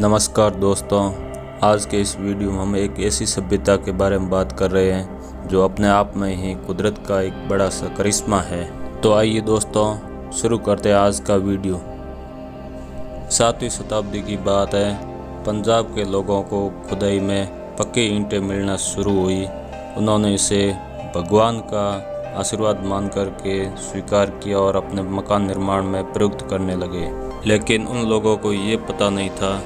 नमस्कार दोस्तों, आज के इस वीडियो में हम एक ऐसी सभ्यता के बारे में बात कर रहे हैं जो अपने आप में ही कुदरत का एक बड़ा सा करिश्मा है। तो आइए दोस्तों शुरू करते हैं आज का वीडियो। 7वीं शताब्दी की बात है। पंजाब के लोगों को खुदाई में पक्की ईंटें मिलना शुरू हुई। उन्होंने इसे भगवान का आशीर्वाद मान कर के स्वीकार किया और अपने मकान निर्माण में प्रयुक्त करने लगे। लेकिन उन लोगों को ये पता नहीं था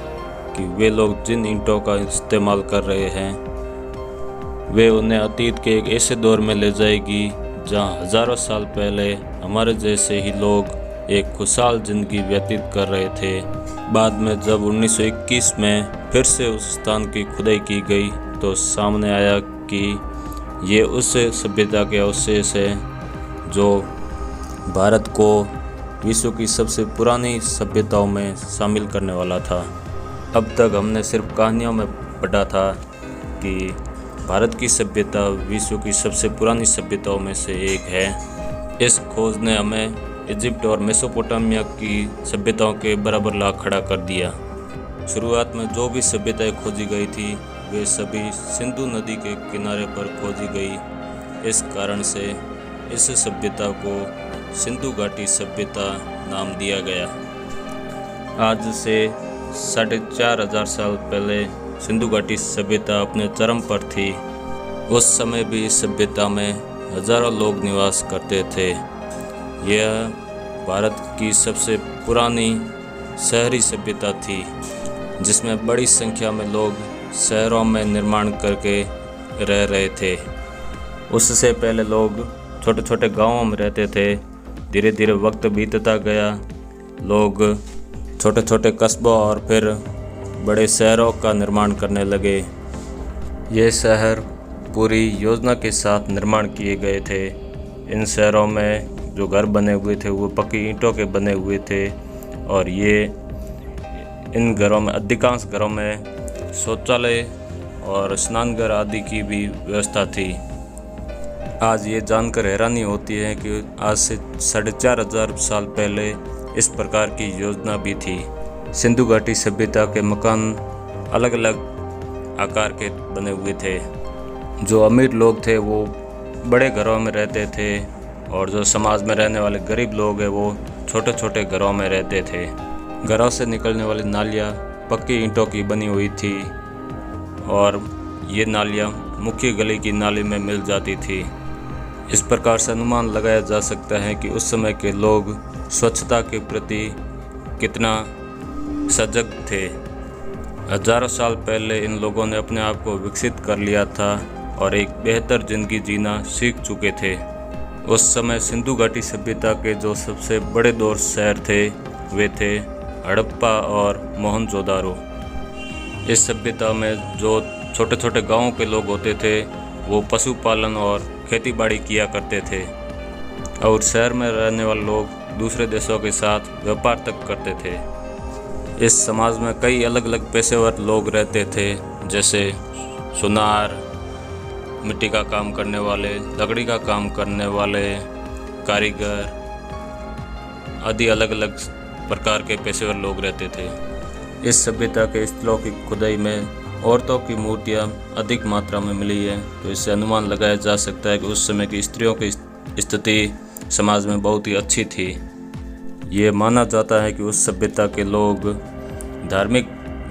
कि वे लोग जिन ईंटों का इस्तेमाल कर रहे हैं वे उन्हें अतीत के एक ऐसे दौर में ले जाएगी जहां हजारों साल पहले हमारे जैसे ही लोग एक खुशहाल जिंदगी व्यतीत कर रहे थे। बाद में जब 1921 में फिर से उस स्थान की खुदाई की गई तो सामने आया कि ये उस सभ्यता के अवशेष है जो भारत को विश्व की सबसे पुरानी सभ्यताओं में शामिल करने वाला था। अब तक हमने सिर्फ कहानियों में पढ़ा था कि भारत की सभ्यता विश्व की सबसे पुरानी सभ्यताओं में से एक है। इस खोज ने हमें इजिप्ट और मेसोपोटामिया की सभ्यताओं के बराबर ला खड़ा कर दिया। शुरुआत में जो भी सभ्यताएं खोजी गई थी वे सभी सिंधु नदी के किनारे पर खोजी गई। इस कारण से इस सभ्यता को सिंधु घाटी सभ्यता नाम दिया गया। आज से 4,500 साल पहले सिंधु घाटी सभ्यता अपने चरम पर थी। उस समय भी इस सभ्यता में हजारों लोग निवास करते थे। यह भारत की सबसे पुरानी शहरी सभ्यता थी जिसमें बड़ी संख्या में लोग शहरों में निर्माण करके रह रहे थे। उससे पहले लोग छोटे छोटे गांवों में रहते थे। धीरे धीरे वक्त बीतता गया, लोग छोटे छोटे कस्बों और फिर बड़े शहरों का निर्माण करने लगे। ये शहर पूरी योजना के साथ निर्माण किए गए थे। इन शहरों में जो घर बने हुए थे वो पक्की ईंटों के बने हुए थे और इन घरों में अधिकांश घरों में शौचालय और स्नानघर आदि की भी व्यवस्था थी। आज ये जानकर हैरानी होती है कि आज से 4,500 साल पहले इस प्रकार की योजना भी थी। सिंधु घाटी सभ्यता के मकान अलग अलग आकार के बने हुए थे। जो अमीर लोग थे वो बड़े घरों में रहते थे और जो समाज में रहने वाले गरीब लोग हैं वो छोटे छोटे घरों में रहते थे। घरों से निकलने वाली नालियाँ पक्की ईंटों की बनी हुई थी और ये नालियाँ मुख्य गली की नाली में मिल जाती थी। इस प्रकार से अनुमान लगाया जा सकता है कि उस समय के लोग स्वच्छता के प्रति कितना सजग थे। हजारों साल पहले इन लोगों ने अपने आप को विकसित कर लिया था और एक बेहतर जिंदगी जीना सीख चुके थे। उस समय सिंधु घाटी सभ्यता के जो सबसे बड़े दो शहर थे वे थे हड़प्पा और मोहनजोदारो। इस सभ्यता में जो छोटे छोटे गांवों के लोग होते थे वो पशुपालन और खेतीबाड़ी किया करते थे और शहर में रहने वाले लोग दूसरे देशों के साथ व्यापार तक करते थे। इस समाज में कई अलग अलग पेशेवर लोग रहते थे, जैसे सुनार, मिट्टी का काम करने वाले, लकड़ी का काम करने वाले, कारीगर आदि अलग अलग प्रकार के पेशेवर लोग रहते थे। इस सभ्यता के स्थलों की खुदाई में औरतों की मूर्तियाँ अधिक मात्रा में मिली है, तो इससे अनुमान लगाया जा सकता है कि उस समय की स्त्रियों की स्थिति समाज में बहुत ही अच्छी थी। ये माना जाता है कि उस सभ्यता के लोग धार्मिक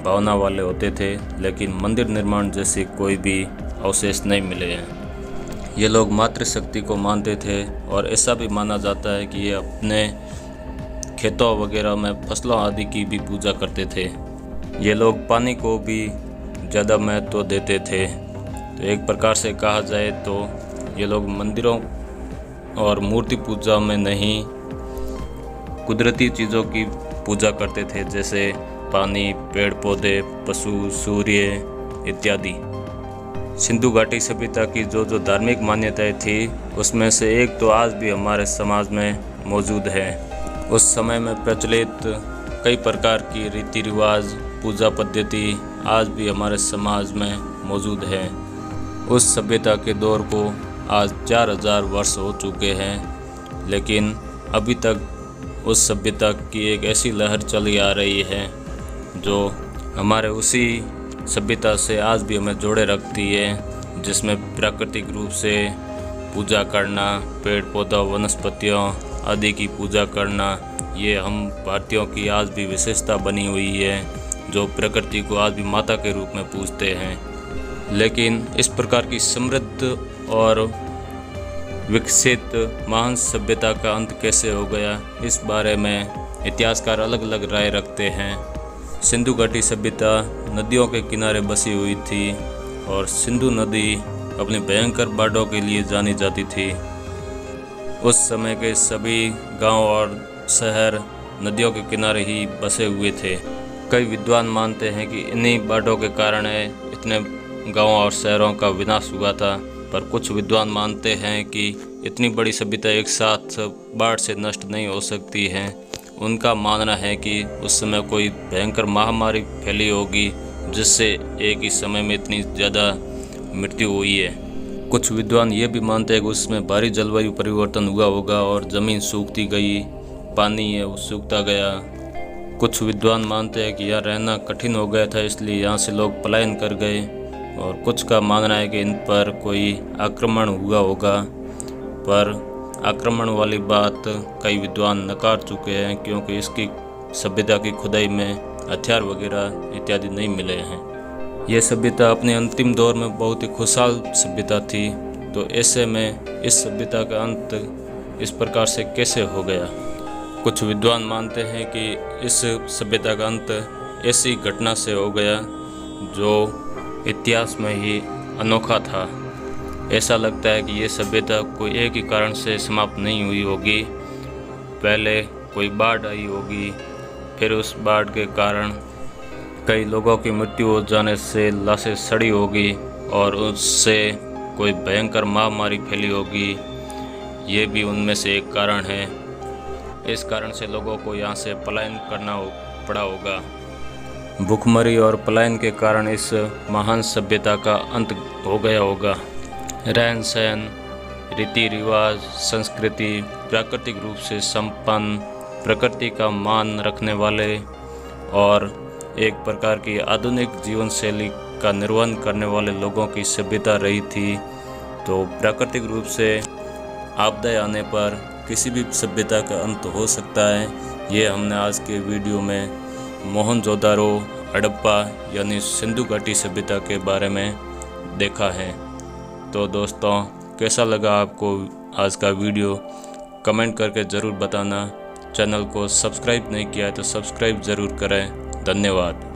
भावना वाले होते थे, लेकिन मंदिर निर्माण जैसे कोई भी अवशेष नहीं मिले हैं। ये लोग मातृशक्ति को मानते थे और ऐसा भी माना जाता है कि ये अपने खेतों वगैरह में फसलों आदि की भी पूजा करते थे। ये लोग पानी को भी ज़्यादा महत्व देते थे। तो एक प्रकार से कहा जाए तो ये लोग मंदिरों और मूर्ति पूजा में नहीं कुदरती चीज़ों की पूजा करते थे, जैसे पानी, पेड़ पौधे, पशु, सूर्य इत्यादि। सिंधु घाटी सभ्यता की जो धार्मिक मान्यताएं थी उसमें से एक तो आज भी हमारे समाज में मौजूद है। उस समय में प्रचलित कई प्रकार की रीति रिवाज, पूजा पद्धति आज भी हमारे समाज में मौजूद है। उस सभ्यता के दौर को आज 4,000 वर्ष हो चुके हैं, लेकिन अभी तक उस सभ्यता की एक ऐसी लहर चली आ रही है जो हमारे उसी सभ्यता से आज भी हमें जोड़े रखती है, जिसमें प्राकृतिक रूप से पूजा करना, पेड़ पौधा वनस्पतियों आदि की पूजा करना, ये हम भारतीयों की आज भी विशेषता बनी हुई है, जो प्रकृति को आज भी माता के रूप में पूजते हैं। लेकिन इस प्रकार की समृद्ध और विकसित महान सभ्यता का अंत कैसे हो गया, इस बारे में इतिहासकार अलग अलग राय रखते हैं। सिंधु घाटी सभ्यता नदियों के किनारे बसी हुई थी और सिंधु नदी अपनी भयंकर बाढ़ों के लिए जानी जाती थी। उस समय के सभी गांव और शहर नदियों के किनारे ही बसे हुए थे। कई विद्वान मानते हैं कि इन्हीं बाढ़ों के कारण इतने गांवों और शहरों का विनाश हुआ था, पर कुछ विद्वान मानते हैं कि इतनी बड़ी सभ्यता एक साथ बाढ़ से नष्ट नहीं हो सकती है। उनका मानना है कि उस समय कोई भयंकर महामारी फैली होगी, जिससे एक ही समय में इतनी ज़्यादा मृत्यु हुई है। कुछ विद्वान ये भी मानते हैं कि उसमें भारी जलवायु परिवर्तन हुआ होगा और ज़मीन सूखती गई, पानी है वो सूखता गया। कुछ विद्वान मानते हैं कि यहाँ रहना कठिन हो गया था, इसलिए यहाँ से लोग पलायन कर गए। और कुछ का मानना है कि इन पर कोई आक्रमण हुआ होगा, पर आक्रमण वाली बात कई विद्वान नकार चुके हैं, क्योंकि इसकी सभ्यता की खुदाई में हथियार वगैरह इत्यादि नहीं मिले हैं। यह सभ्यता अपने अंतिम दौर में बहुत ही खुशहाल सभ्यता थी, तो ऐसे में इस सभ्यता का अंत इस प्रकार से कैसे हो गया। कुछ विद्वान मानते हैं कि इस सभ्यता का अंत ऐसी घटना से हो गया जो इतिहास में ही अनोखा था। ऐसा लगता है कि ये सभ्यता कोई एक ही कारण से समाप्त नहीं हुई होगी। पहले कोई बाढ़ आई होगी, फिर उस बाढ़ के कारण कई लोगों की मृत्यु हो जाने से लाशें सड़ी होगी और उससे कोई भयंकर महामारी फैली होगी। ये भी उनमें से एक कारण है। इस कारण से लोगों को यहाँ से पलायन करना पड़ा होगा। भूखमरी और पलायन के कारण इस महान सभ्यता का अंत हो गया होगा। रहन सहन, रीति रिवाज, संस्कृति, प्राकृतिक रूप से संपन्न, प्रकृति का मान रखने वाले और एक प्रकार की आधुनिक जीवन शैली का निर्वहन करने वाले लोगों की सभ्यता रही थी। तो प्राकृतिक रूप से आपदाएं आने पर किसी भी सभ्यता का अंत हो सकता है। ये हमने आज के वीडियो में मोहनजोदारो, हड़प्पा यानी सिंधु घाटी सभ्यता के बारे में देखा है। तो दोस्तों, कैसा लगा आपको आज का वीडियो, कमेंट करके ज़रूर बताना। चैनल को सब्सक्राइब नहीं किया है तो सब्सक्राइब ज़रूर करें। धन्यवाद।